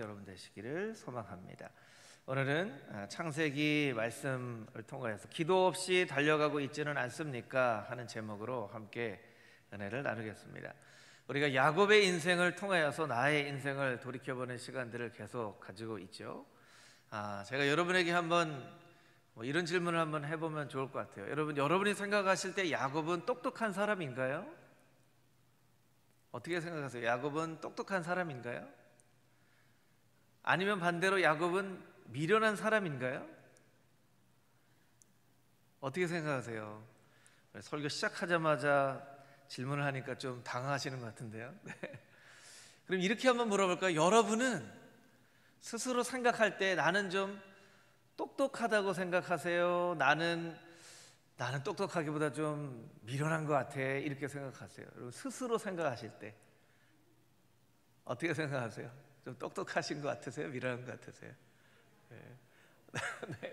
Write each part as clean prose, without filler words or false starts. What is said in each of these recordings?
여러분 되시기를 소망합니다. 오늘은 창세기 말씀을 통해서 기도 없이 달려가고 있지는 않습니까? 하는 제목으로 함께 은혜를 나누겠습니다. 우리가 야곱의 인생을 통하여서 나의 인생을 돌이켜보는 시간들을 계속 가지고 있죠. 제가 여러분에게 한번 이런 질문을 한번 해보면 좋을 것 같아요. 여러분이 생각하실 때 야곱은 똑똑한 사람인가요? 어떻게 생각하세요? 야곱은 똑똑한 사람인가요? 아니면 반대로 야곱은 미련한 사람인가요? 어떻게 생각하세요? 설교 시작하자마자 질문을 하니까 좀 당황하시는 것 같은데요. 네. 그럼 이렇게 한번 물어볼까요? 여러분은 스스로 생각할 때 나는 좀 똑똑하다고 생각하세요? 나는 똑똑하기보다 좀 미련한 것 같아, 이렇게 생각하세요? 여러분 스스로 생각하실 때 어떻게 생각하세요? 좀 똑똑하신 것 같으세요? 미련한 것 같으세요? 네. 네.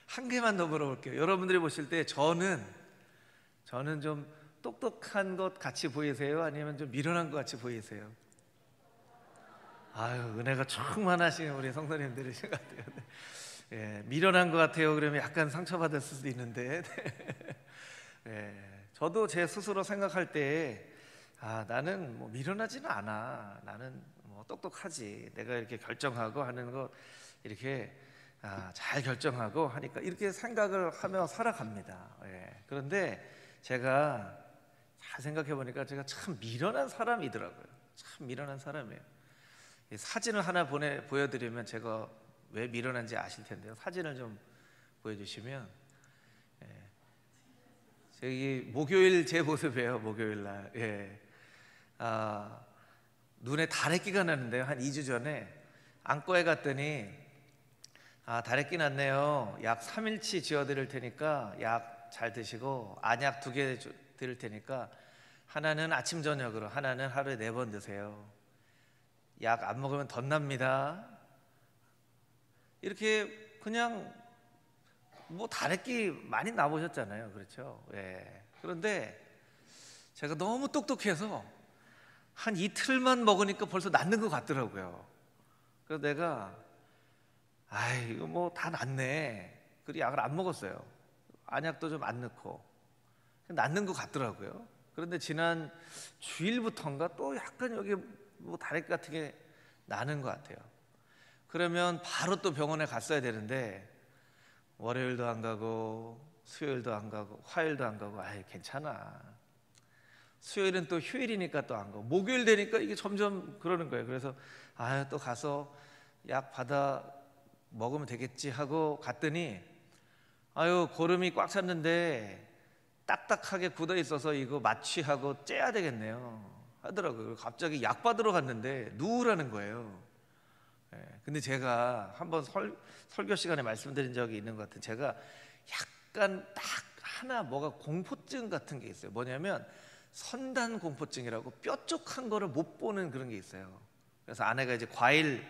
한 개만 더 물어볼게요. 여러분들이 보실 때 저는 좀 똑똑한 것 같이 보이세요? 아니면 좀 미련한 것 같이 보이세요? 아유, 은혜가 충만하신 우리 성도님들이신 것 같아요. 네. 예, 미련한 것 같아요. 그러면 약간 상처받을 수도 있는데 예, 저도 제 스스로 생각할 때 나는 미련하지는 않아. 나는 똑똑하지. 내가 이렇게 결정하고 하는 거 이렇게 잘 결정하고 하니까 이렇게 생각을 하며 살아갑니다. 예, 그런데 제가 잘 생각해 보니까 제가 참 미련한 사람이더라고요. 참 미련한 사람이에요. 사진을 하나 보여드리면 제가 왜 미련한지 아실 텐데요. 사진을 좀 보여주시면, 저기 목요일 제 모습이에요. 목요일 날. 예. 눈에 다래끼가 났는데요. 한 2주 전에 안과에 갔더니 다래끼 났네요. 약 3일치 지어드릴 테니까 약 잘 드시고 안약 2개 드릴 테니까 하나는 아침 저녁으로, 하나는 하루에 4번 드세요. 약 안 먹으면 덧납니다. 이렇게 그냥 다래끼 많이 나보셨잖아요. 그렇죠? 예. 그런데 제가 너무 똑똑해서 한 이틀만 먹으니까 벌써 낫는 것 같더라고요. 그래서 내가 이거 다 낫네. 그리고 약을 안 먹었어요. 안약도 좀 안 넣고 낫는 것 같더라고요. 그런데 지난 주일부터인가 또 약간 여기 다래끼 같은 게 나는 것 같아요. 그러면 바로 또 병원에 갔어야 되는데 월요일도 안 가고 수요일도 안 가고 화요일도 안 가고 괜찮아. 수요일은 또 휴일이니까 또 안 가고 목요일 되니까 이게 점점 그러는 거예요. 그래서 또 가서 약 받아 먹으면 되겠지 하고 갔더니 고름이 꽉 찼는데 딱딱하게 굳어 있어서 이거 마취하고 째야 되겠네요 하더라고요. 갑자기 약 받으러 갔는데 누우라는 거예요. 근데 제가 한번 설교 시간에 말씀드린 적이 있는 것 같아요. 제가 약간 딱 하나 공포증 같은 게 있어요. 뭐냐면 선단 공포증이라고 뾰족한 거를 못 보는 그런 게 있어요. 그래서 아내가 이제 과일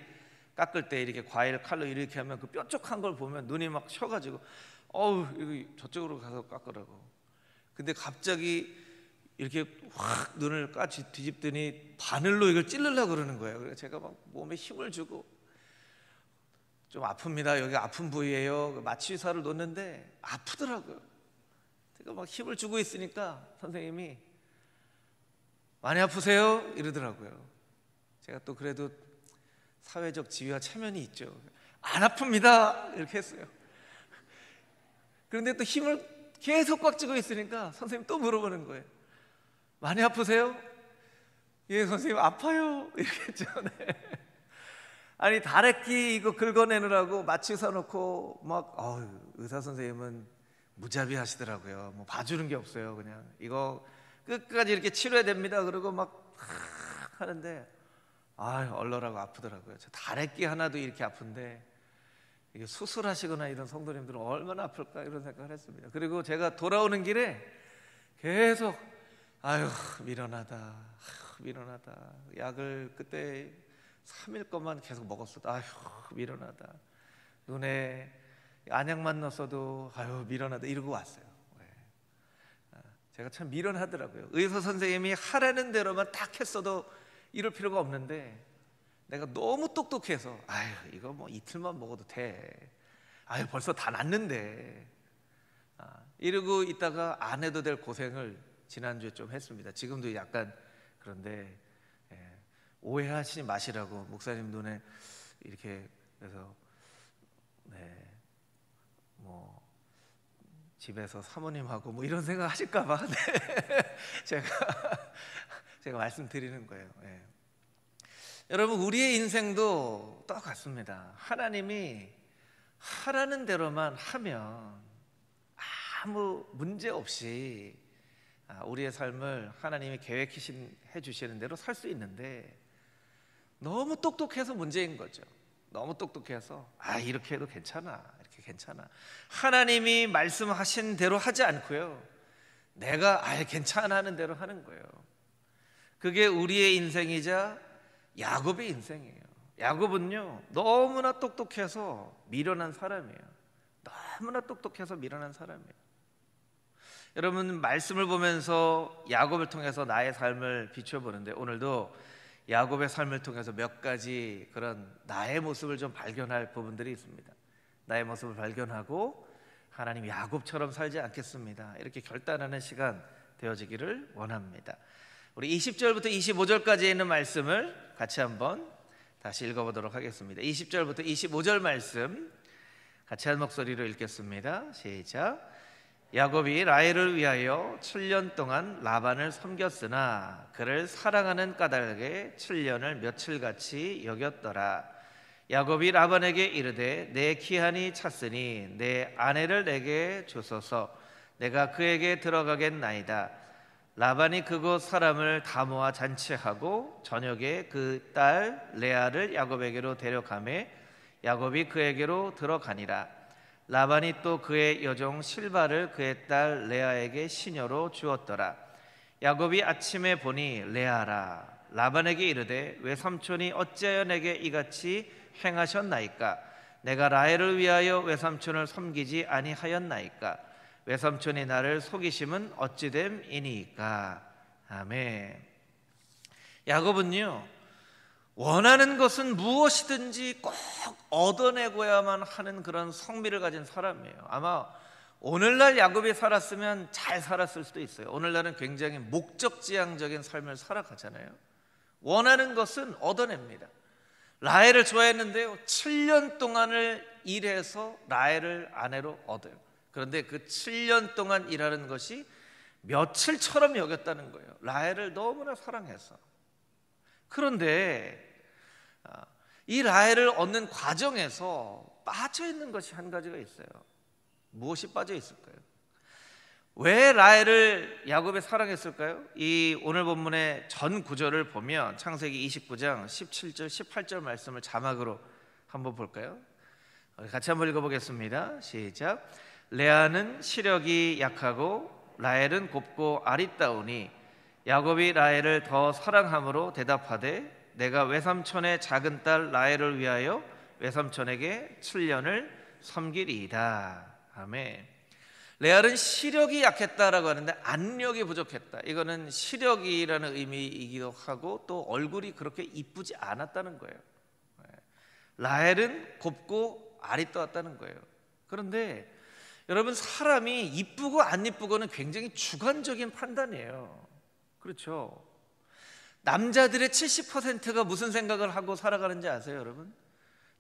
깎을 때 이렇게 과일 칼로 이렇게 하면 그 뾰족한 걸 보면 눈이 막 쉬어가지고 이거 저쪽으로 가서 깎으라고. 근데 갑자기 이렇게 확 눈을 뒤집더니 바늘로 이걸 찌르려고 그러는 거예요. 그래서 제가 막 몸에 힘을 주고 좀 아픕니다. 여기 아픈 부위예요. 마취사를 놓는데 아프더라고요. 제가 막 힘을 주고 있으니까 선생님이 많이 아프세요? 이러더라고요. 제가 또 그래도 사회적 지위와 체면이 있죠. 안 아픕니다. 이렇게 했어요. 그런데 또 힘을 계속 꽉 쥐고 있으니까 선생님 또 물어보는 거예요. 많이 아프세요? 예, 선생님 아파요. 이렇게 했죠. 네. 아니 다래끼 이거 긁어내느라고 마취사 놓고 막 의사 선생님은 무자비 하시더라고요. 봐주는 게 없어요. 그냥 이거 끝까지 이렇게 치료해야 됩니다. 그러고 막 하는데 얼얼하고 아프더라고요. 저 다래끼 하나도 이렇게 아픈데 이게 수술하시거나 이런 성도님들은 얼마나 아플까 이런 생각을 했습니다. 그리고 제가 돌아오는 길에 계속 미련하다. 약을 그때 3일 것만 계속 먹었어도 미련하다. 눈에 안약만 넣었어도 미련하다 이러고 왔어요. 제가 참 미련하더라고요. 의사 선생님이 하라는 대로만 딱 했어도 이럴 필요가 없는데 내가 너무 똑똑해서 아유 이거 뭐 이틀만 먹어도 돼. 아유 벌써 다 났는데. 이러고 있다가 안 해도 될 고생을 지난주에 좀 했습니다. 지금도 약간 그런데 오해하시지 마시라고 목사님 눈에 이렇게 그래서 뭐 집에서 사모님하고 뭐 이런 생각 하실까봐 제가 말씀드리는 거예요. 여러분 우리의 인생도 똑같습니다. 하나님이 하라는 대로만 하면 아무 문제 없이 우리의 삶을 하나님이 계획해 주시는 대로 살 수 있는데 너무 똑똑해서 문제인 거죠. 너무 똑똑해서 이렇게 해도 괜찮아, 이렇게 괜찮아. 하나님이 말씀하신 대로 하지 않고요, 내가 괜찮아 하는 대로 하는 거예요. 그게 우리의 인생이자 야곱의 인생이에요. 야곱은요 너무나 똑똑해서 미련한 사람이에요. 너무나 똑똑해서 미련한 사람이에요. 여러분 말씀을 보면서 야곱을 통해서 나의 삶을 비춰보는데 오늘도 야곱의 삶을 통해서 몇 가지 그런 나의 모습을 좀 발견할 부분들이 있습니다. 나의 모습을 발견하고 하나님 야곱처럼 살지 않겠습니다, 이렇게 결단하는 시간 되어지기를 원합니다. 우리 20절부터 25절까지 있는 말씀을 같이 한번 다시 읽어보도록 하겠습니다. 20절부터 25절 말씀 같이 한 목소리로 읽겠습니다. 시작. 야곱이 라헬을 위하여 7년 동안 라반을 섬겼으나 그를 사랑하는 까닭에 7년을 며칠같이 여겼더라. 야곱이 라반에게 이르되 내 기한이 찼으니 내 아내를 내게 주소서. 내가 그에게 들어가겠나이다. 라반이 그곳 사람을 다 모아 잔치하고 저녁에 그 딸 레아를 야곱에게로 데려가매 야곱이 그에게로 들어가니라. 라반이 또 그의 여종 실바를 그의 딸 레아에게 시녀로 주었더라. 야곱이 아침에 보니 레아라. 라반에게 이르되 외삼촌이 어찌하여 내게 이같이 행하셨나이까? 내가 라헬을 위하여 외삼촌을 섬기지 아니하였나이까? 외삼촌이 나를 속이심은 어찌됨이니까? 아멘. 야곱은요 원하는 것은 무엇이든지 꼭 얻어내고야만 하는 그런 성미를 가진 사람이에요. 아마 오늘날 야곱이 살았으면 잘 살았을 수도 있어요. 오늘날은 굉장히 목적지향적인 삶을 살아가잖아요. 원하는 것은 얻어냅니다. 라헬을 좋아했는데요 7년 동안을 일해서 라헬을 아내로 얻어요. 그런데 그 7년 동안 일하는 것이 며칠처럼 여겼다는 거예요. 라헬을 너무나 사랑해서. 그런데 이 라헬을 얻는 과정에서 빠져있는 것이 한 가지가 있어요. 무엇이 빠져 있을까요? 왜 라헬을 야곱이 사랑했을까요? 이 오늘 본문의 전 구절을 보면 창세기 29장 17절 18절 말씀을 자막으로 한번 볼까요? 같이 한번 읽어보겠습니다. 시작. 레아는 시력이 약하고 라헬은 곱고 아리따우니 야곱이 라헬을 더 사랑함으로 대답하되 내가 외삼촌의 작은 딸 라헬을 위하여 외삼촌에게 7년을 섬기리이다. 아멘. 레알은 시력이 약했다라고 하는데 안력이 부족했다. 이거는 시력이라는 의미이기도 하고 또 얼굴이 그렇게 이쁘지 않았다는 거예요. 라헬은 곱고 아리따웠다는 거예요. 그런데 여러분 사람이 이쁘고 안 이쁘고는 굉장히 주관적인 판단이에요. 그렇죠? 남자들의 70%가 무슨 생각을 하고 살아가는지 아세요, 여러분?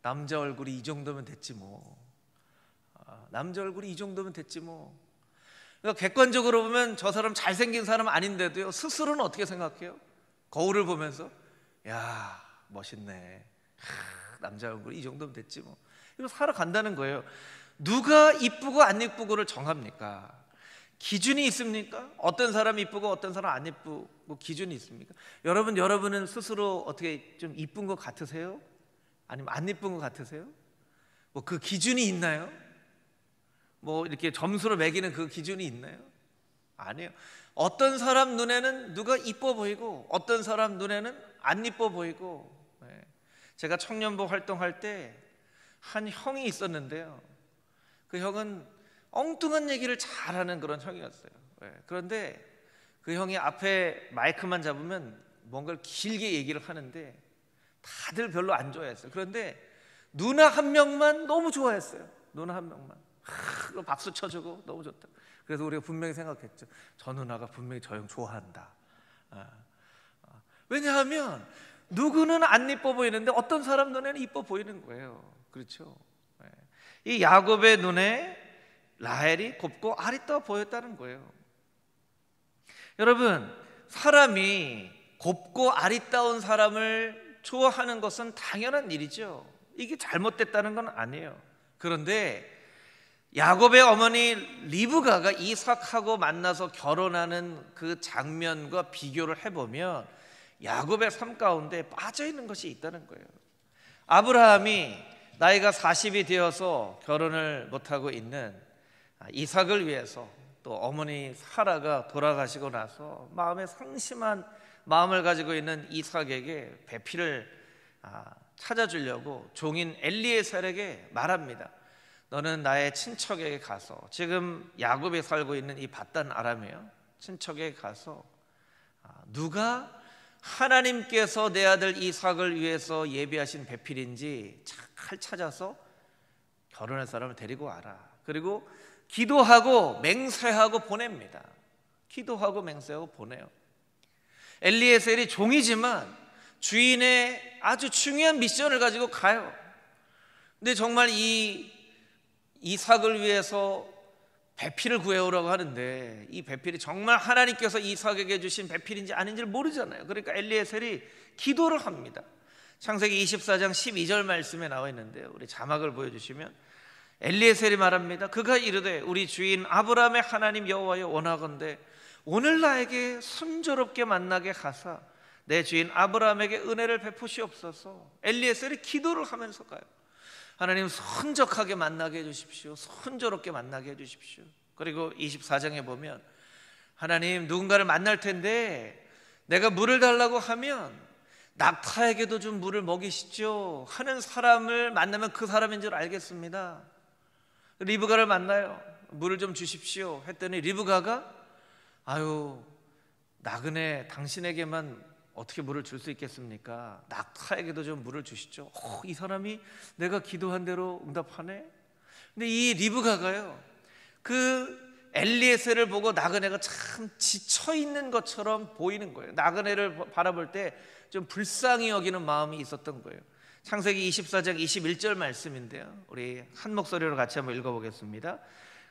남자 얼굴이 이 정도면 됐지 뭐. 남자 얼굴이 이 정도면 됐지 뭐. 그러니까 객관적으로 보면 저 사람 잘생긴 사람 아닌데도요 스스로는 어떻게 생각해요? 거울을 보면서 야 멋있네. 남자 얼굴이 이 정도면 됐지 뭐. 이거 살아간다는 거예요. 누가 이쁘고 안 이쁘고를 정합니까? 기준이 있습니까? 어떤 사람 이쁘고 어떤 사람 안 이쁘고 기준이 있습니까? 여러분은 스스로 어떻게 좀 이쁜 것 같으세요? 아니면 안 이쁜 것 같으세요? 뭐 그 기준이 있나요? 뭐 이렇게 점수로 매기는 그 기준이 있나요? 아니에요. 어떤 사람 눈에는 누가 이뻐 보이고 어떤 사람 눈에는 안 이뻐 보이고. 제가 청년부 활동할 때 한 형이 있었는데요 그 형은 엉뚱한 얘기를 잘하는 그런 형이었어요. 그런데 그 형이 앞에 마이크만 잡으면 뭔가를 길게 얘기를 하는데 다들 별로 안 좋아했어요. 그런데 누나 한 명만 너무 좋아했어요. 누나 한 명만 박수 쳐주고 너무 좋다. 그래서 우리가 분명히 생각했죠. 저 누나가 분명히 저 형 좋아한다. 왜냐하면 누구는 안 이뻐 보이는데 어떤 사람 눈에는 이뻐 보이는 거예요. 그렇죠? 이 야곱의 눈에 라헬이 곱고 아리따워 보였다는 거예요. 여러분, 사람이 곱고 아리따운 사람을 좋아하는 것은 당연한 일이죠. 이게 잘못됐다는 건 아니에요. 그런데 야곱의 어머니 리브가가 이삭하고 만나서 결혼하는 그 장면과 비교를 해보면 야곱의 삶 가운데 빠져있는 것이 있다는 거예요. 아브라함이 나이가 40이 되어서 결혼을 못하고 있는 이삭을 위해서, 또 어머니 사라가 돌아가시고 나서 마음에 상심한 마음을 가지고 있는 이삭에게 배필을 찾아주려고 종인 엘리에셀에게 말합니다. 너는 나의 친척에게 가서, 지금 야곱이 살고 있는 이 밧단 아람이에요, 친척에게 가서 누가 하나님께서 내 아들 이삭을 위해서 예비하신 배필인지 잘 찾아서 결혼할 사람을 데리고 와라. 그리고 기도하고 맹세하고 보냅니다. 기도하고 맹세하고 보내요. 엘리에셀이 종이지만 주인의 아주 중요한 미션을 가지고 가요. 근데 정말 이 이삭을 위해서 배필을 구해오라고 하는데 이 배필이 정말 하나님께서 이삭에게 주신 배필인지 아닌지를 모르잖아요. 그러니까 엘리에셀이 기도를 합니다. 창세기 24장 12절 말씀에 나와 있는데요, 우리 자막을 보여주시면 엘리에셀이 말합니다. 그가 이르되 우리 주인 아브라함의 하나님 여호와여 원하건대 오늘 나에게 순조롭게 만나게 하사 내 주인 아브라함에게 은혜를 베푸시옵소서. 엘리에셀이 기도를 하면서 가요. 하나님 순적하게 만나게 해주십시오. 순조롭게 만나게 해주십시오. 그리고 24장에 보면 하나님 누군가를 만날 텐데 내가 물을 달라고 하면 낙타에게도 좀 물을 먹이시죠 하는 사람을 만나면 그 사람인 줄 알겠습니다. 리브가를 만나요. 물을 좀 주십시오 했더니 리브가가 아유 나그네 당신에게만 어떻게 물을 줄 수 있겠습니까? 낙타에게도 좀 물을 주시죠. 이 사람이 내가 기도한 대로 응답하네. 근데 이 리브가가요, 그 엘리에셀을 보고 나그네가 참 지쳐있는 것처럼 보이는 거예요. 나그네를 바라볼 때 좀 불쌍히 여기는 마음이 있었던 거예요. 창세기 24장 21절 말씀인데요, 우리 한 목소리로 같이 한번 읽어보겠습니다.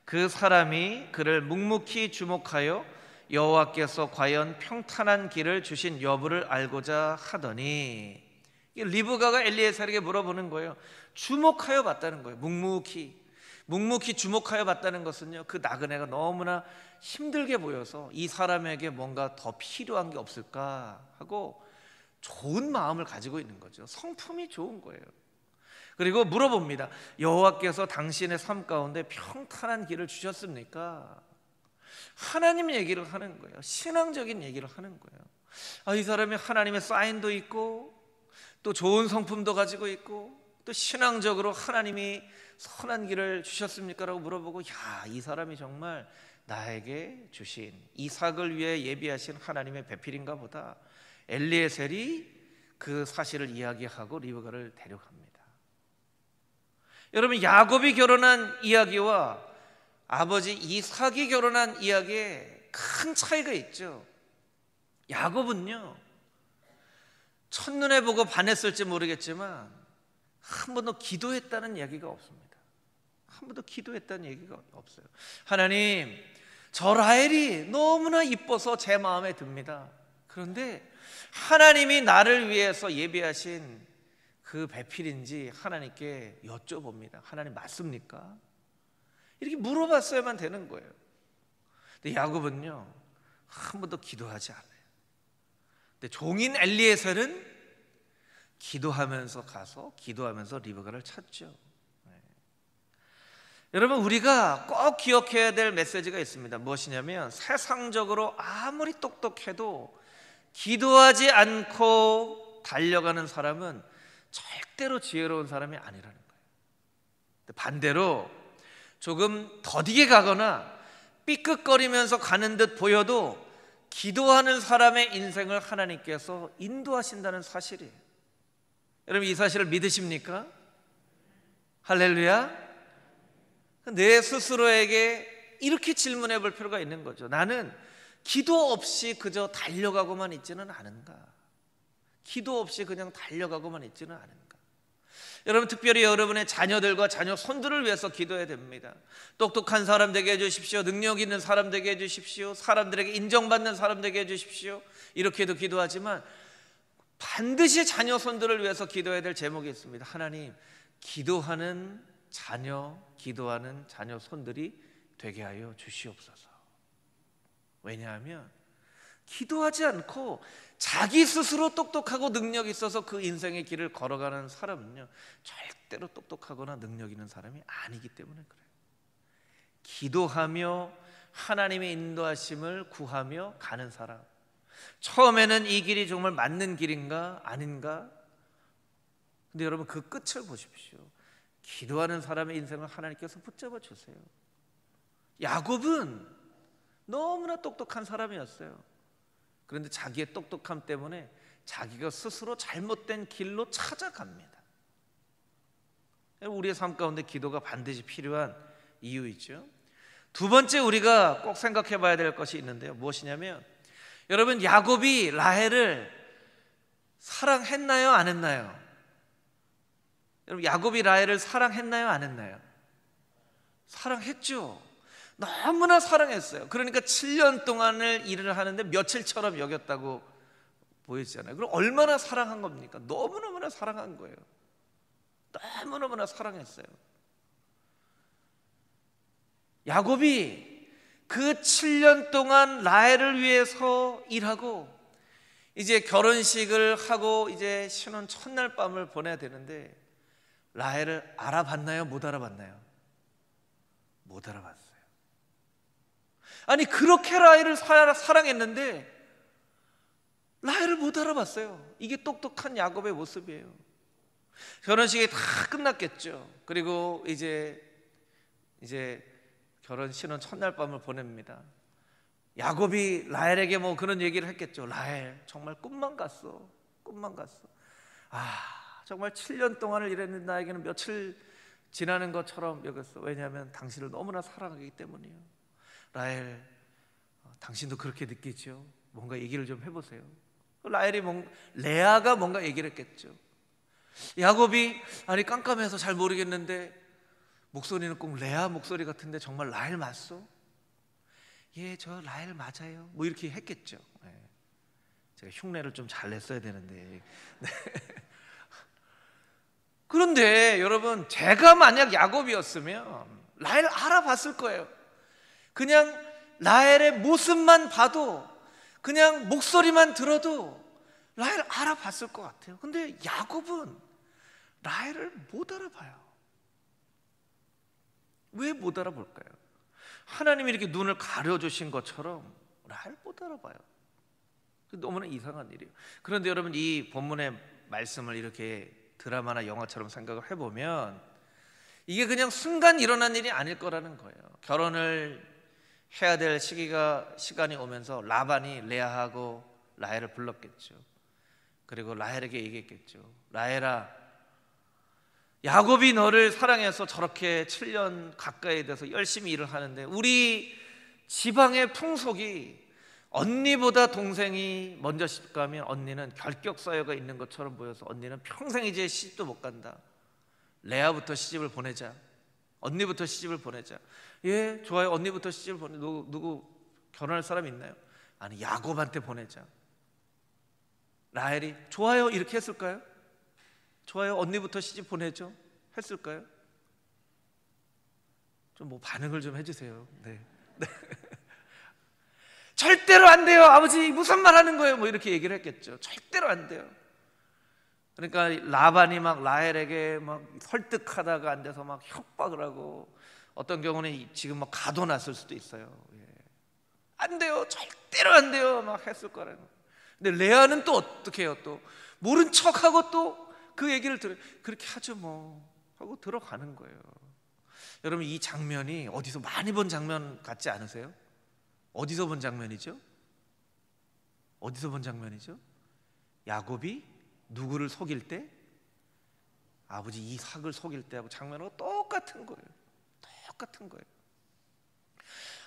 그 사람이 그를 묵묵히 주목하여 여호와께서 과연 평탄한 길을 주신 여부를 알고자 하더니, 리브가가 엘리에셀에게 물어보는 거예요. 주목하여 봤다는 거예요. 묵묵히 주목하여 봤다는 것은요, 그 나그네가 너무나 힘들게 보여서 이 사람에게 뭔가 더 필요한 게 없을까 하고 좋은 마음을 가지고 있는 거죠. 성품이 좋은 거예요. 그리고 물어봅니다. 여호와께서 당신의 삶 가운데 평탄한 길을 주셨습니까? 하나님 얘기를 하는 거예요. 신앙적인 얘기를 하는 거예요. 이 사람이 하나님의 사인도 있고 또 좋은 성품도 가지고 있고 또 신앙적으로 하나님이 선한 길을 주셨습니까? 라고 물어보고, 이 사람이 정말 나에게 주신 이삭을 위해 예비하신 하나님의 배필인가 보다. 엘리에셀이 그 사실을 이야기하고 리브가를 데려갑니다. 여러분, 야곱이 결혼한 이야기와 아버지 이삭이 결혼한 이야기에 큰 차이가 있죠. 야곱은요, 첫눈에 보고 반했을지 모르겠지만 한 번도 기도했다는 얘기가 없습니다. 한 번도 기도했다는 얘기가 없어요. 하나님, 저 라헬이 너무나 이뻐서 제 마음에 듭니다. 그런데 하나님이 나를 위해서 예비하신 그 배필인지 하나님께 여쭤봅니다. 하나님 맞습니까? 이렇게 물어봤어야만 되는 거예요. 근데 야곱은요, 한 번도 기도하지 않아요. 근데 종인 엘리에셀은 기도하면서 가서 기도하면서 리브가를 찾죠. 여러분, 우리가 꼭 기억해야 될 메시지가 있습니다. 무엇이냐면 세상적으로 아무리 똑똑해도 기도하지 않고 달려가는 사람은 절대로 지혜로운 사람이 아니라는 거예요. 반대로 조금 더디게 가거나 삐끗거리면서 가는 듯 보여도 기도하는 사람의 인생을 하나님께서 인도하신다는 사실이에요. 여러분 이 사실을 믿으십니까? 할렐루야. 내 스스로에게 이렇게 질문해 볼 필요가 있는 거죠. 나는 기도 없이 그저 달려가고만 있지는 않은가? 기도 없이 그냥 달려가고만 있지는 않은가? 여러분 특별히 여러분의 자녀들과 자녀 손들을 위해서 기도해야 됩니다. 똑똑한 사람 되게 해주십시오. 능력 있는 사람 되게 해주십시오. 사람들에게 인정받는 사람 되게 해주십시오. 이렇게도 기도하지만 반드시 자녀 손들을 위해서 기도해야 될 제목이 있습니다. 하나님, 기도하는 자녀 손들이 되게 하여 주시옵소서. 왜냐하면 기도하지 않고 자기 스스로 똑똑하고 능력이 있어서 그 인생의 길을 걸어가는 사람은요, 절대로 똑똑하거나 능력 있는 사람이 아니기 때문에 그래요. 기도하며 하나님의 인도하심을 구하며 가는 사람, 처음에는 이 길이 정말 맞는 길인가 아닌가? 근데 여러분 그 끝을 보십시오. 기도하는 사람의 인생을 하나님께서 붙잡아 주세요. 야곱은 너무나 똑똑한 사람이었어요. 그런데 자기의 똑똑함 때문에 자기가 스스로 잘못된 길로 찾아갑니다. 우리의 삶 가운데 기도가 반드시 필요한 이유이죠. 두 번째 우리가 꼭 생각해 봐야 될 것이 있는데요. 무엇이냐면, 여러분 야곱이 라헬을 사랑했나요? 안 했나요? 여러분 야곱이 라헬을 사랑했나요? 안 했나요? 사랑했죠. 너무나 사랑했어요. 그러니까 7년 동안을 일을 하는데 며칠처럼 여겼다고 보이잖아요. 그럼 얼마나 사랑한 겁니까? 너무너무나 사랑한 거예요. 너무너무나 사랑했어요. 야곱이 그 7년 동안 라헬을 위해서 일하고 이제 결혼식을 하고 이제 신혼 첫날 밤을 보내야 되는데 라헬을 알아봤나요? 못 알아봤나요? 못 알아봤어요. 아니 그렇게 라헬을 사랑했는데 라헬을 못 알아봤어요. 이게 똑똑한 야곱의 모습이에요. 결혼식이 다 끝났겠죠. 그리고 이제 결혼 신혼 첫날 밤을 보냅니다. 야곱이 라헬에게 뭐 그런 얘기를 했겠죠. 라헬 정말 꿈만 같소. 정말 7년 동안을 일했는데 나에게는 며칠 지나는 것처럼 여겼어. 왜냐하면 당신을 너무나 사랑하기 때문이에요. 라헬, 당신도 그렇게 느끼죠? 뭔가 얘기를 좀 해보세요. 레아가 뭔가 얘기를 했겠죠. 야곱이 아니 깜깜해서 잘 모르겠는데 목소리는 꼭 레아 목소리 같은데 정말 라헬 맞소? 예, 저 라헬 맞아요. 뭐 이렇게 했겠죠. 네. 제가 흉내를 좀 잘 냈어야 되는데. 네. 그런데 여러분 제가 만약 야곱이었으면 라헬 알아봤을 거예요. 그냥 라헬의 모습만 봐도 그냥 목소리만 들어도 라헬 알아봤을 것 같아요. 근데 야곱은 라헬을 못 알아봐요. 왜 못 알아볼까요? 하나님이 이렇게 눈을 가려주신 것처럼 라헬 못 알아봐요. 너무나 이상한 일이에요. 그런데 여러분 이 본문의 말씀을 이렇게 드라마나 영화처럼 생각을 해보면 이게 그냥 순간 일어난 일이 아닐 거라는 거예요. 결혼을 해야 될 시간이 오면서 라반이 레아하고 라헬을 불렀겠죠. 그리고 라헬에게 얘기했겠죠. 라헬아, 야곱이 너를 사랑해서 저렇게 7년 가까이 돼서 열심히 일을 하는데 우리 지방의 풍속이 언니보다 동생이 먼저 시집 가면 언니는 결격사유가 있는 것처럼 보여서 언니는 평생 이제 시집도 못 간다. 레아부터 시집을 보내자. 언니부터 시집을 보내자. 예, 좋아요. 언니부터 시집을 보내. 누구 결혼할 사람 있나요? 아니, 야곱한테 보내자. 라헬이 좋아요 이렇게 했을까요? 좋아요, 언니부터 시집 보내죠. 했을까요? 좀 뭐 반응을 좀 해주세요. 네. 절대로 안 돼요. 아버지 무슨 말 하는 거예요? 뭐 이렇게 얘기를 했겠죠. 절대로 안 돼요. 그러니까 라반이 막 라헬에게 막 설득하다가 안 돼서 막 협박을 하고 어떤 경우는 지금 막 가둬놨을 수도 있어요. 예. 안 돼요. 절대로 안 돼요. 막 했을 거라는. 근데 레아는 또 어떻게 해요? 또 모른 척하고 또 그 얘기를 그렇게 하죠 뭐 하고 들어가는 거예요. 여러분 이 장면이 어디서 많이 본 장면 같지 않으세요? 어디서 본 장면이죠? 어디서 본 장면이죠? 야곱이 누구를 속일 때? 아버지 이삭을 속일 때하고 장면하고 똑같은 거예요. 똑같은 거예요.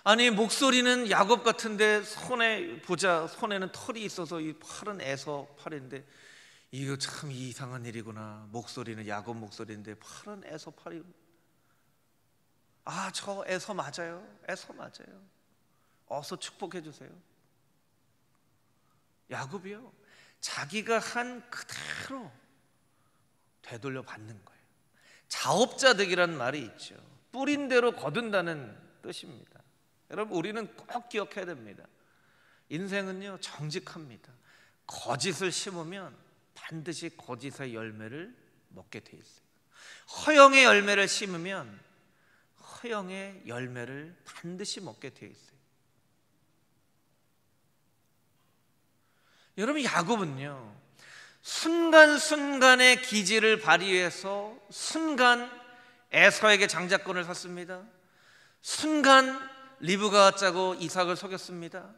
아니 목소리는 야곱 같은데 손에 보자, 손에는 털이 있어서 이 팔은 에서 팔인데 이거 참 이상한 일이구나. 목소리는 야곱 목소리인데 팔은 에서 팔이. 아, 저 에서 맞아요. 에서 맞아요. 어서 축복해 주세요. 야곱이요, 자기가 한 그대로 되돌려 받는 거예요. 자업자득이라는 말이 있죠. 뿌린 대로 거둔다는 뜻입니다. 여러분, 우리는 꼭 기억해야 됩니다. 인생은요 정직합니다. 거짓을 심으면 반드시 거짓의 열매를 먹게 돼 있어요. 허영의 열매를 심으면 허영의 열매를 반드시 먹게 돼 있어요. 여러분, 야곱은요 순간순간의 기지를 발휘해서 순간 에서에게 장자권을 샀습니다. 순간 리브가 짜고 이삭을 속였습니다.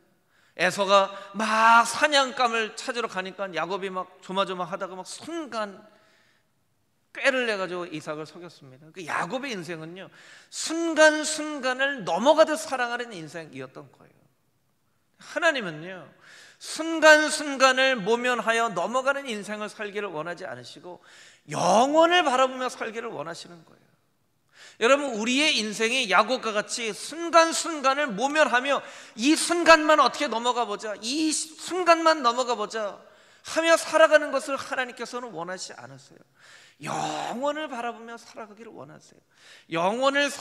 에서가 막 사냥감을 찾으러 가니까 야곱이 막 조마조마하다가 막 순간 꾀를 내가지고 이삭을 속였습니다. 그 야곱의 인생은요 순간순간을 넘어가듯 사랑하는 인생이었던 거예요. 하나님은요 순간순간을 모면하여 넘어가는 인생을 살기를 원하지 않으시고 영원을 바라보며 살기를 원하시는 거예요. 여러분, 우리의 인생이 야곱과 같이 순간순간을 모면하며 이 순간만 어떻게 넘어가 보자, 이 순간만 넘어가 보자 하며 살아가는 것을 하나님께서는 원하지 않으세요. 영원을 바라보며 살아가기를 원하세요. 영원을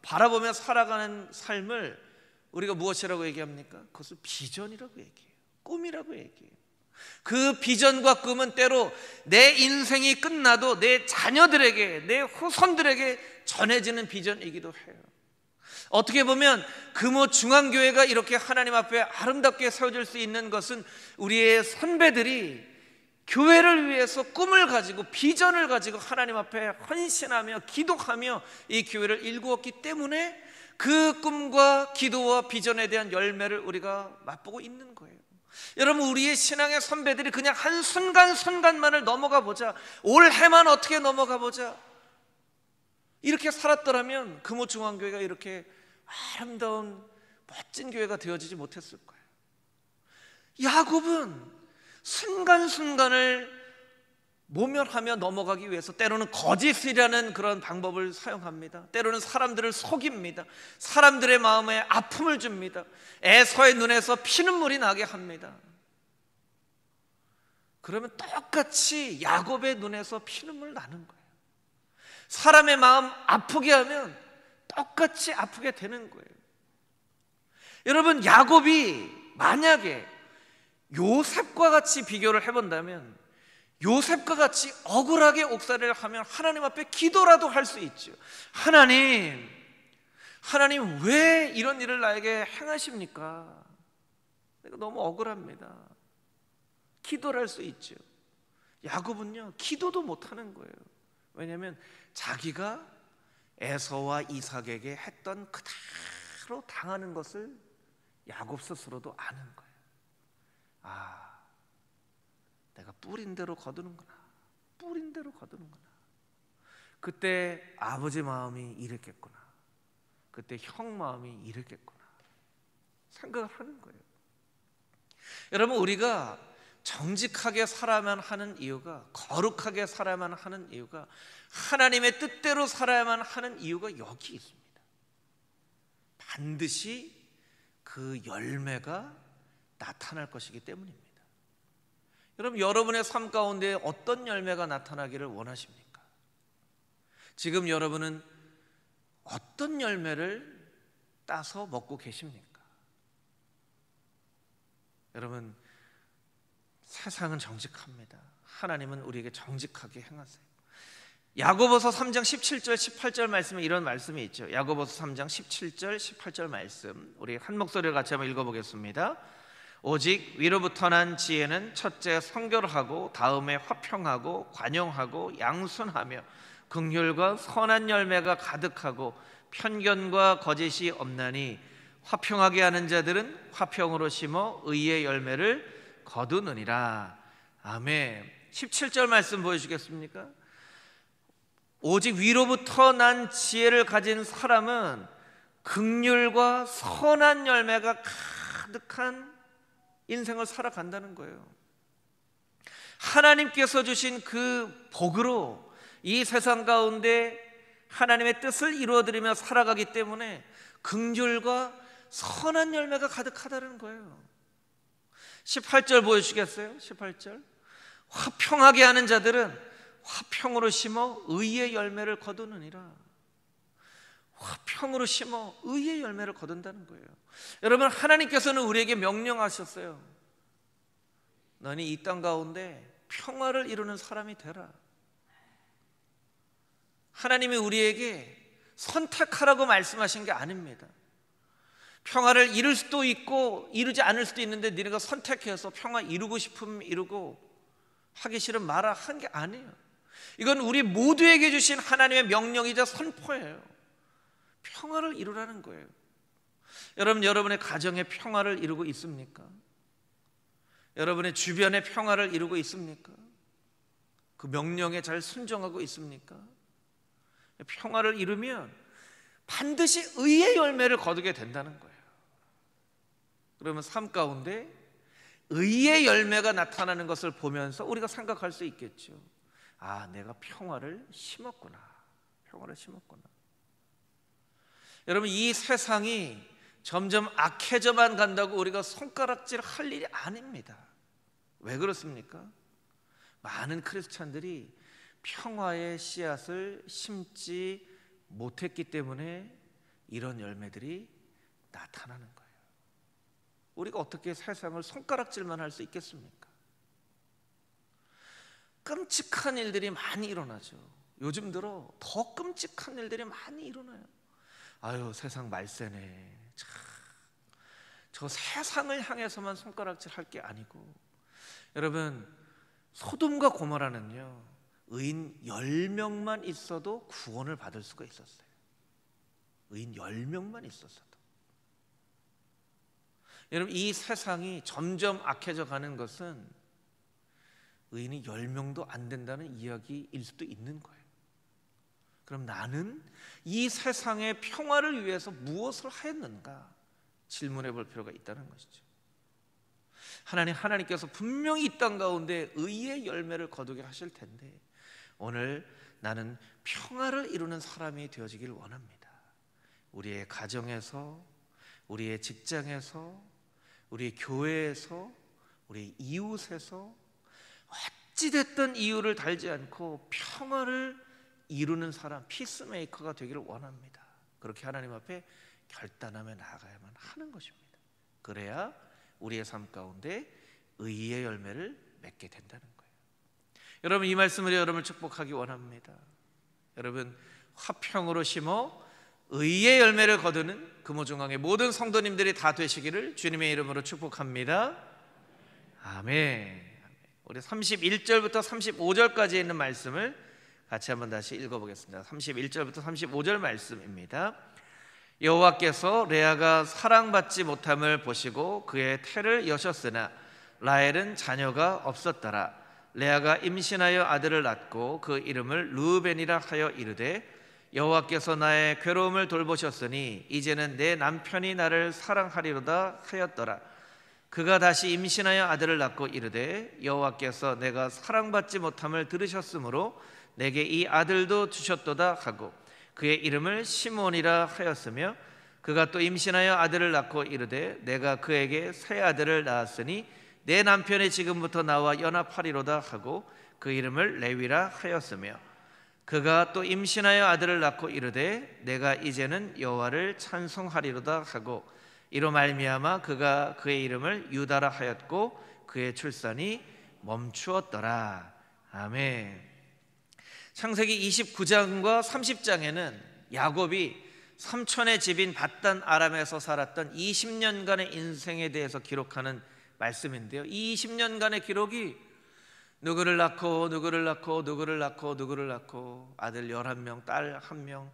바라보며 살아가는 삶을 우리가 무엇이라고 얘기합니까? 그것을 비전이라고 얘기해요. 꿈이라고 얘기해요. 그 비전과 꿈은 때로 내 인생이 끝나도 내 자녀들에게, 내 후손들에게 전해지는 비전이기도 해요. 어떻게 보면 금호 중앙교회가 이렇게 하나님 앞에 아름답게 세워질 수 있는 것은 우리의 선배들이 교회를 위해서 꿈을 가지고 비전을 가지고 하나님 앞에 헌신하며 기도하며 이 교회를 일구었기 때문에 그 꿈과 기도와 비전에 대한 열매를 우리가 맛보고 있는 거예요. 여러분, 우리의 신앙의 선배들이 그냥 한순간순간만을 넘어가 보자, 올해만 어떻게 넘어가 보자 이렇게 살았더라면 금호중앙교회가 이렇게 아름다운 멋진 교회가 되어지지 못했을 거예요. 야곱은 순간순간을 모면하며 넘어가기 위해서 때로는 거짓이라는 그런 방법을 사용합니다. 때로는 사람들을 속입니다. 사람들의 마음에 아픔을 줍니다. 에서의 눈에서 피눈물이 나게 합니다. 그러면 똑같이 야곱의 눈에서 피눈물 나는 거예요. 사람의 마음 아프게 하면 똑같이 아프게 되는 거예요. 여러분, 야곱이 만약에 요셉과 같이 비교를 해본다면 요셉과 같이 억울하게 옥살이를 하면 하나님 앞에 기도라도 할 수 있죠. 하나님 왜 이런 일을 나에게 행하십니까? 내가 너무 억울합니다. 기도를 할 수 있죠. 야곱은요 기도도 못하는 거예요. 왜냐하면 자기가 에서와 이삭에게 했던 그대로 당하는 것을 야곱 스스로도 아는 거예요. 아, 내가 뿌린 대로 거두는구나. 뿌린 대로 거두는구나. 그때 아버지 마음이 이랬겠구나. 그때 형 마음이 이랬겠구나. 생각을 하는 거예요. 여러분, 우리가 정직하게 살아야만 하는 이유가, 거룩하게 살아야만 하는 이유가, 하나님의 뜻대로 살아야만 하는 이유가 여기 있습니다. 반드시 그 열매가 나타날 것이기 때문입니다. 여러분, 여러분의 삶 가운데 어떤 열매가 나타나기를 원하십니까? 지금 여러분은 어떤 열매를 따서 먹고 계십니까? 여러분, 세상은 정직합니다. 하나님은 우리에게 정직하게 행하세요. 야고보서 3장 17절 18절 말씀에 이런 말씀이 있죠. 야고보서 3장 17절 18절 말씀, 우리 한 목소리를 같이 한번 읽어보겠습니다. 오직 위로부터 난 지혜는 첫째 성결하고 다음에 화평하고 관용하고 양순하며 긍휼과 선한 열매가 가득하고 편견과 거짓이 없나니 화평하게 하는 자들은 화평으로 심어 의의 열매를 거두느니라. 아멘. 17절 말씀 보여주겠습니까? 오직 위로부터 난 지혜를 가진 사람은 긍휼과 선한 열매가 가득한 인생을 살아간다는 거예요. 하나님께서 주신 그 복으로 이 세상 가운데 하나님의 뜻을 이루어드리며 살아가기 때문에 긍휼과 선한 열매가 가득하다는 거예요. 18절 보여주시겠어요? 18절. 화평하게 하는 자들은 화평으로 심어 의의 열매를 거두느니라. 화평으로 심어 의의 열매를 거둔다는 거예요. 여러분, 하나님께서는 우리에게 명령하셨어요. 너는 이 땅 가운데 평화를 이루는 사람이 되라. 하나님이 우리에게 선택하라고 말씀하신 게 아닙니다. 평화를 이룰 수도 있고 이루지 않을 수도 있는데 너네가 선택해서 평화 이루고 싶으면 이루고 하기 싫으면 마라 한 게 아니에요. 이건 우리 모두에게 주신 하나님의 명령이자 선포예요. 평화를 이루라는 거예요. 여러분, 여러분의 가정에 평화를 이루고 있습니까? 여러분의 주변에 평화를 이루고 있습니까? 그 명령에 잘 순종하고 있습니까? 평화를 이루면 반드시 의의 열매를 거두게 된다는 거예요. 그러면 삶 가운데 의의 열매가 나타나는 것을 보면서 우리가 생각할 수 있겠죠. 아, 내가 평화를 심었구나. 평화를 심었구나. 여러분, 이 세상이 점점 악해져만 간다고 우리가 손가락질 할 일이 아닙니다. 왜 그렇습니까? 많은 크리스찬들이 평화의 씨앗을 심지 못했기 때문에 이런 열매들이 나타나는 거예요. 우리가 어떻게 세상을 손가락질만 할 수 있겠습니까? 끔찍한 일들이 많이 일어나죠. 요즘 들어 더 끔찍한 일들이 많이 일어나요. 아유, 세상 말세네. 참, 저 세상을 향해서만 손가락질 할 게 아니고, 여러분, 소돔과 고모라는요, 의인 10명만 있어도 구원을 받을 수가 있었어요. 의인 10명만 있었어도. 여러분, 이 세상이 점점 악해져 가는 것은 의인이 10명도 안 된다는 이야기일 수도 있는 거예요. 그럼 나는 이 세상의 평화를 위해서 무엇을 하였는가 질문해 볼 필요가 있다는 것이죠. 하나님께서 분명히 이 땅 가운데 의의 열매를 거두게 하실 텐데, 오늘 나는 평화를 이루는 사람이 되어지길 원합니다. 우리의 가정에서, 우리의 직장에서, 우리의 교회에서, 우리의 이웃에서 어찌됐든 이유를 달지 않고 평화를 이루는 사람, 피스메이커가 되기를 원합니다. 그렇게 하나님 앞에 결단하며 나아가야만 하는 것입니다. 그래야 우리의 삶 가운데 의의 열매를 맺게 된다는 거예요. 여러분, 이 말씀으로 여러분을 축복하기 원합니다. 여러분, 화평으로 심어 의의 열매를 거두는 금호중앙의 모든 성도님들이 다 되시기를 주님의 이름으로 축복합니다. 아멘. 우리 31절부터 35절까지 있는 말씀을 같이 한번 다시 읽어보겠습니다. 31절부터 35절 말씀입니다. 여호와께서 레아가 사랑받지 못함을 보시고 그의 태를 여셨으나 라헬은 자녀가 없었더라. 레아가 임신하여 아들을 낳고 그 이름을 르우벤이라 하여 이르되 여호와께서 나의 괴로움을 돌보셨으니 이제는 내 남편이 나를 사랑하리로다 하였더라. 그가 다시 임신하여 아들을 낳고 이르되 여호와께서 내가 사랑받지 못함을 들으셨으므로 내게 이 아들도 주셨도다 하고 그의 이름을 시몬이라 하였으며 그가 또 임신하여 아들을 낳고 이르되 내가 그에게 새 아들을 낳았으니 내 남편이 지금부터 나와 연합하리로다 하고 그 이름을 레위라 하였으며 그가 또 임신하여 아들을 낳고 이르되 내가 이제는 여호와를 찬송하리로다 하고 이로 말미암아 그가 그의 이름을 유다라 하였고 그의 출산이 멈추었더라. 아멘. 창세기 29장과 30장에는 야곱이 삼촌의 집인 밧단 아람에서 살았던 20년간의 인생에 대해서 기록하는 말씀인데요, 이 20년간의 기록이 누구를 낳고 누구를 낳고 누구를 낳고 누구를 낳고 아들 11명, 딸 1명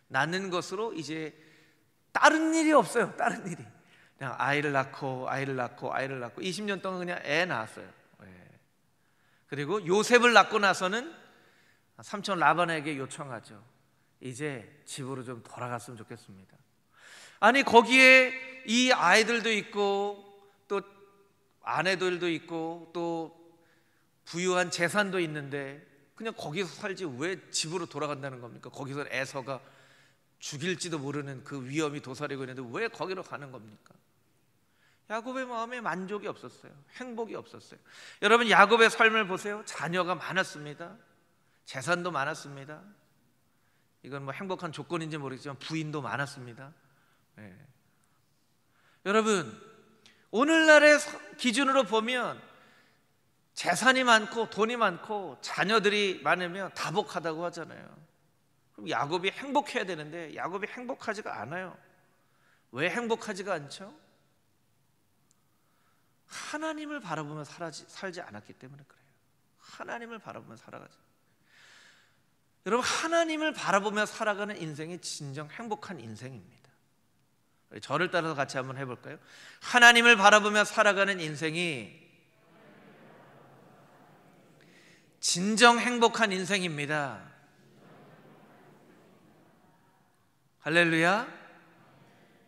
낳는 것으로 이제 다른 일이 없어요. 다른 일이 그냥 아이를 낳고 아이를 낳고 아이를 낳고 20년 동안 그냥 애 낳았어요. 그리고 요셉을 낳고 나서는 삼촌 라반에게 요청하죠. 이제 집으로 좀 돌아갔으면 좋겠습니다. 아니 거기에 이 아이들도 있고 또 아내들도 있고 또 부유한 재산도 있는데 그냥 거기서 살지 왜 집으로 돌아간다는 겁니까? 거기서 에서가 죽일지도 모르는 그 위험이 도사리고 있는데 왜 거기로 가는 겁니까? 야곱의 마음에 만족이 없었어요. 행복이 없었어요. 여러분 야곱의 삶을 보세요. 자녀가 많았습니다. 재산도 많았습니다. 이건 뭐 행복한 조건인지 모르겠지만 부인도 많았습니다. 네. 여러분 오늘날의 기준으로 보면 재산이 많고 돈이 많고 자녀들이 많으면 다복하다고 하잖아요. 그럼 야곱이 행복해야 되는데 야곱이 행복하지가 않아요. 왜 행복하지가 않죠? 하나님을 바라보며 살지 않았기 때문에 그래요. 하나님을 바라보며 살아가죠. 여러분 하나님을 바라보며 살아가는 인생이 진정 행복한 인생입니다. 저를 따라서 같이 한번 해볼까요? 하나님을 바라보며 살아가는 인생이 진정 행복한 인생입니다. 할렐루야.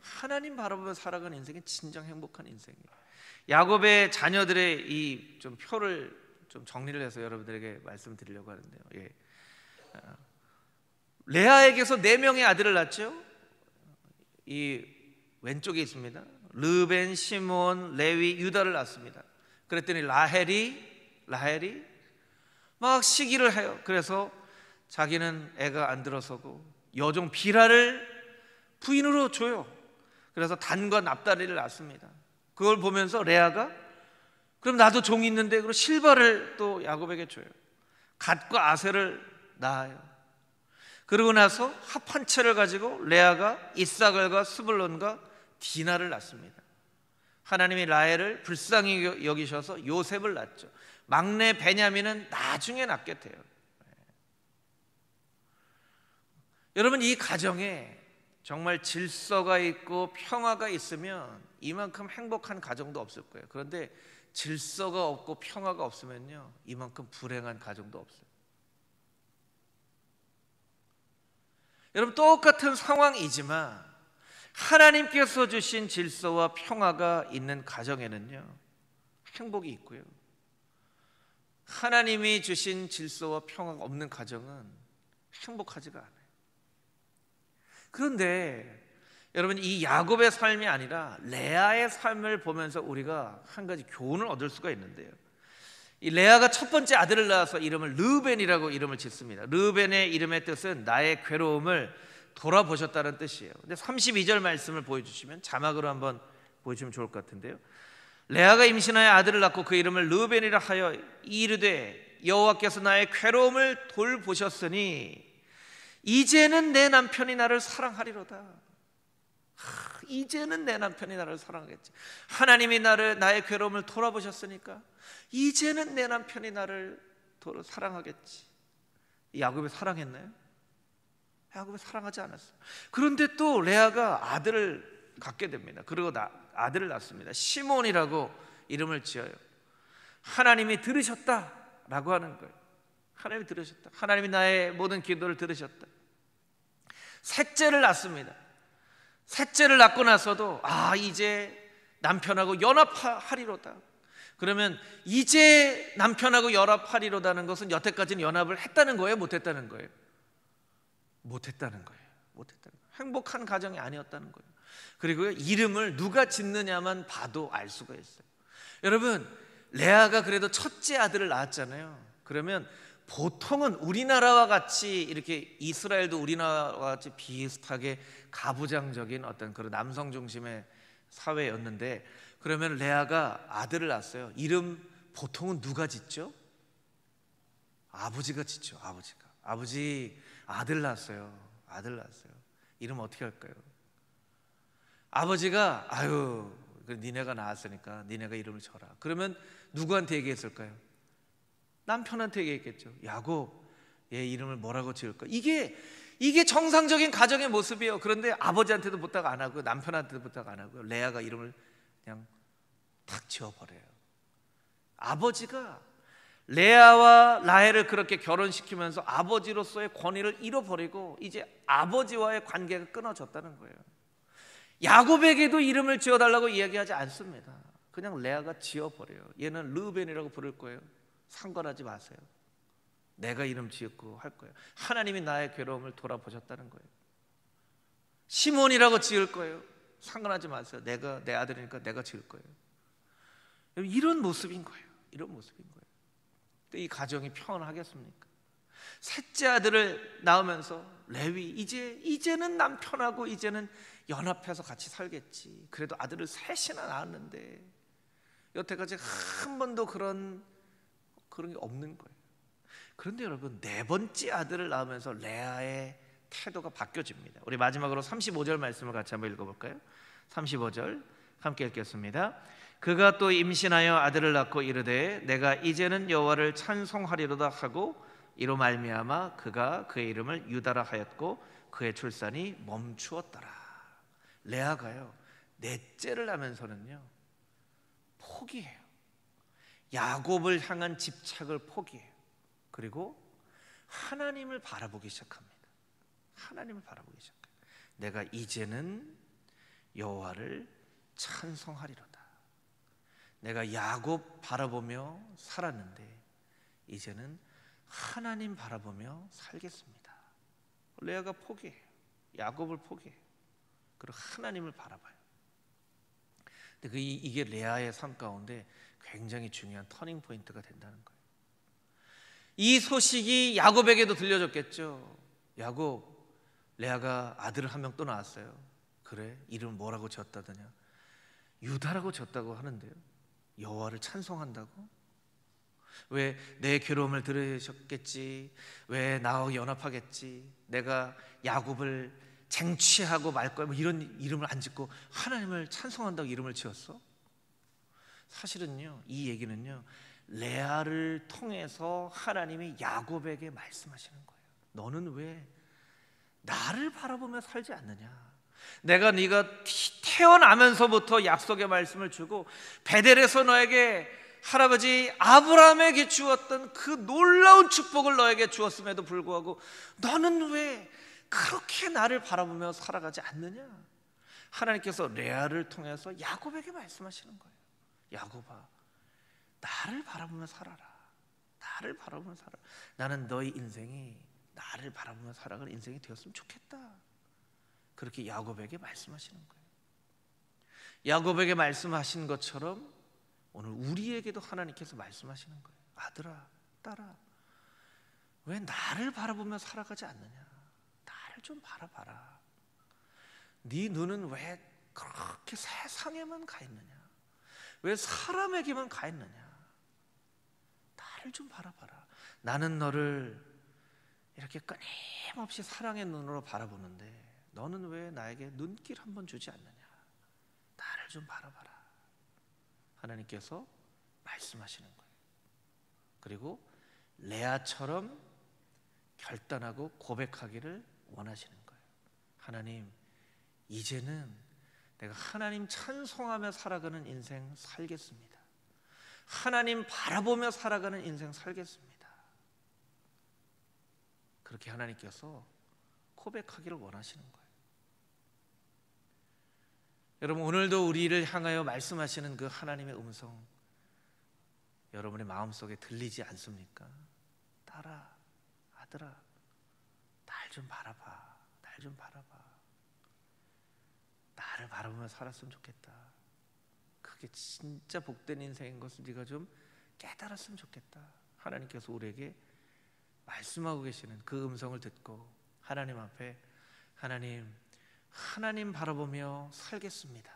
하나님 바라보며 살아가는 인생이 진정 행복한 인생이에요. 야곱의 자녀들의 이 좀 표를 좀 정리를 해서 여러분들에게 말씀드리려고 하는데요. 예. 레아에게서 4명의 아들을 낳죠. 이 왼쪽에 있습니다. 르벤, 시몬, 레위, 유다를 낳습니다. 그랬더니 라헬이 막 시기를 해요. 그래서 자기는 애가 안 들어서고 여종 빌하를 부인으로 줘요. 그래서 단과 납달리를 낳습니다. 그걸 보면서 레아가 그럼 나도 종이 있는데 그럼 실바를 또 야곱에게 줘요. 갓과 아셀을 낳아요. 그러고 나서 합한 채를 가지고 레아가 이사갈과 스불론과 디나를 낳습니다. 하나님이 라헬을 불쌍히 여기셔서 요셉을 낳죠. 막내 베냐민은 나중에 낳게 돼요. 여러분 이 가정에 정말 질서가 있고 평화가 있으면 이만큼 행복한 가정도 없을 거예요. 그런데 질서가 없고 평화가 없으면요 이만큼 불행한 가정도 없어요. 여러분 똑같은 상황이지만 하나님께서 주신 질서와 평화가 있는 가정에는요 행복이 있고요, 하나님이 주신 질서와 평화가 없는 가정은 행복하지가 않아요. 그런데 여러분 이 야곱의 삶이 아니라 레아의 삶을 보면서 우리가 한 가지 교훈을 얻을 수가 있는데요, 이 레아가 첫 번째 아들을 낳아서 이름을 르벤이라고 이름을 짓습니다. 르벤의 이름의 뜻은 나의 괴로움을 돌아보셨다는 뜻이에요. 근데 32절 말씀을 보여주시면 자막으로 한번 보여주시면 좋을 것 같은데요. 레아가 임신하여 아들을 낳고 그 이름을 르벤이라 하여 이르되 여호와께서 나의 괴로움을 돌보셨으니 이제는 내 남편이 나를 사랑하리로다. 이제는 내 남편이 나를 사랑하겠지. 하나님이 나의 괴로움을 돌아보셨으니까 이제는 내 남편이 나를 사랑하겠지. 야곱이 사랑했나요? 야곱이 사랑하지 않았어요. 그런데 또 레아가 아들을 갖게 됩니다. 그리고 아들을 낳습니다. 시몬이라고 이름을 지어요. 하나님이 들으셨다라고 하는 거예요. 하나님이 들으셨다. 하나님이 나의 모든 기도를 들으셨다. 셋째를 낳습니다. 셋째를 낳고 나서도 이제 남편하고 연합하리로다. 그러면 이제 남편하고 연합하리로다는 것은 여태까지는 연합을 했다는 거예요? 못했다는 거예요? 못했다는 거예요. 행복한 가정이 아니었다는 거예요. 그리고 이름을 누가 짓느냐만 봐도 알 수가 있어요. 여러분 레아가 그래도 첫째 아들을 낳았잖아요. 그러면 보통은 우리나라와 같이 이렇게 이스라엘도 우리나라와 같이 비슷하게 가부장적인 어떤 그런 남성 중심의 사회였는데, 그러면 레아가 아들을 낳았어요. 이름 보통은 누가 짓죠? 아버지가 짓죠. 아버지 아들 낳았어요. 이름 어떻게 할까요? 아버지가 니네가 낳았으니까 니네가 이름을 져라. 그러면 누구한테 얘기했을까요? 남편한테 얘기했겠죠. 야곱, 얘 이름을 뭐라고 지을까? 이게 정상적인 가정의 모습이에요. 그런데 아버지한테도 부탁 안 하고 남편한테도 부탁 안 하고 레아가 이름을 그냥 탁 지어버려요. 아버지가 레아와 라헬을 그렇게 결혼시키면서 아버지로서의 권위를 잃어버리고 이제 아버지와의 관계가 끊어졌다는 거예요. 야곱에게도 이름을 지어달라고 이야기하지 않습니다. 그냥 레아가 지어버려요. 얘는 르우벤이라고 부를 거예요. 상관하지 마세요. 내가 이름 지었고 할 거예요. 하나님이 나의 괴로움을 돌아보셨다는 거예요. 시몬이라고 지을 거예요. 상관하지 마세요. 내가 내 아들이니까 내가 지을 거예요. 이런 모습인 거예요. 이런 모습인 거예요. 이 가정이 평안하겠습니까? 셋째 아들을 낳으면서 레위 이제는 남편하고 이제는 연합해서 같이 살겠지. 그래도 아들을 셋이나 낳았는데 여태까지 한 번도 그런 게 없는 거예요. 그런데 여러분, 네 번째 아들을 낳으면서 레아의 태도가 바뀌어집니다. 우리 마지막으로 35절 말씀을 같이 한번 읽어볼까요? 35절 함께 읽겠습니다. 그가 또 임신하여 아들을 낳고 이르되 내가 이제는 여호와를 찬송하리로다 하고 이로 말미암아 그가 그의 이름을 유다라 하였고 그의 출산이 멈추었더라. 레아가요, 넷째를 하면서는요 포기해요. 야곱을 향한 집착을 포기해요. 그리고 하나님을 바라보기 시작합니다. 하나님을 바라보기 시작해요. 내가 이제는 여호와를 찬송하리로다. 내가 야곱 바라보며 살았는데 이제는 하나님 바라보며 살겠습니다. 레아가 포기해요. 야곱을 포기해요. 그리고 하나님을 바라봐요. 근데 이게 레아의 삶 가운데 굉장히 중요한 터닝 포인트가 된다는 거예요. 이 소식이 야곱에게도 들려졌겠죠. 야곱, 레아가 아들을 한 명 또 낳았어요. 그래? 이름 뭐라고 지었다더냐? 유다라고 지었다고 하는데요. 여호와를 찬송한다고? 왜 내 괴로움을 들으셨겠지? 왜 나와 연합하겠지? 내가 야곱을 쟁취하고 말 거야? 뭐 이런 이름을 안 짓고 하나님을 찬송한다고 이름을 지었어? 사실은요, 이 얘기는요, 레아를 통해서 하나님이 야곱에게 말씀하시는 거예요. 너는 왜 나를 바라보며 살지 않느냐? 내가 네가 태어나면서부터 약속의 말씀을 주고 베델에서 너에게 할아버지 아브라함에게 주었던 그 놀라운 축복을 너에게 주었음에도 불구하고 너는 왜 그렇게 나를 바라보며 살아가지 않느냐? 하나님께서 레아를 통해서 야곱에게 말씀하시는 거예요. 야곱아, 나를 바라보며 살아라. 나를 바라보며 살아. 나는 너희 인생이 나를 바라보며 살아가는 인생이 되었으면 좋겠다. 그렇게 야곱에게 말씀하시는 거예요. 야곱에게 말씀하신 것처럼 오늘 우리에게도 하나님께서 말씀하시는 거예요. 아들아, 딸아, 왜 나를 바라보며 살아가지 않느냐? 나를 좀 바라봐라. 네 눈은 왜 그렇게 세상에만 가 있느냐? 왜 사람에게만 가 있느냐? 나를 좀 바라봐라. 나는 너를 이렇게 끊임없이 사랑의 눈으로 바라보는데 너는 왜 나에게 눈길 한번 주지 않느냐? 나를 좀 바라봐라. 하나님께서 말씀하시는 거예요. 그리고 레아처럼 결단하고 고백하기를 원하시는 거예요. 하나님, 이제는 내가 하나님 찬송하며 살아가는 인생 살겠습니다. 하나님 바라보며 살아가는 인생 살겠습니다. 그렇게 하나님께서 고백하기를 원하시는 거예요. 여러분, 오늘도 우리를 향하여 말씀하시는 그 하나님의 음성 여러분의 마음속에 들리지 않습니까? 딸아, 아들아, 날 좀 바라봐. 날 좀 바라봐. 나를 바라보며 살았으면 좋겠다. 그게 진짜 복된 인생인 것을 네가 좀 깨달았으면 좋겠다. 하나님께서 우리에게 말씀하고 계시는 그 음성을 듣고 하나님 앞에 하나님 바라보며 살겠습니다.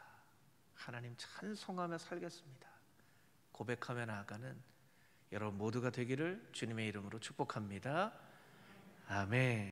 하나님 찬송하며 살겠습니다. 고백하며 나아가는 여러분 모두가 되기를 주님의 이름으로 축복합니다. 아멘.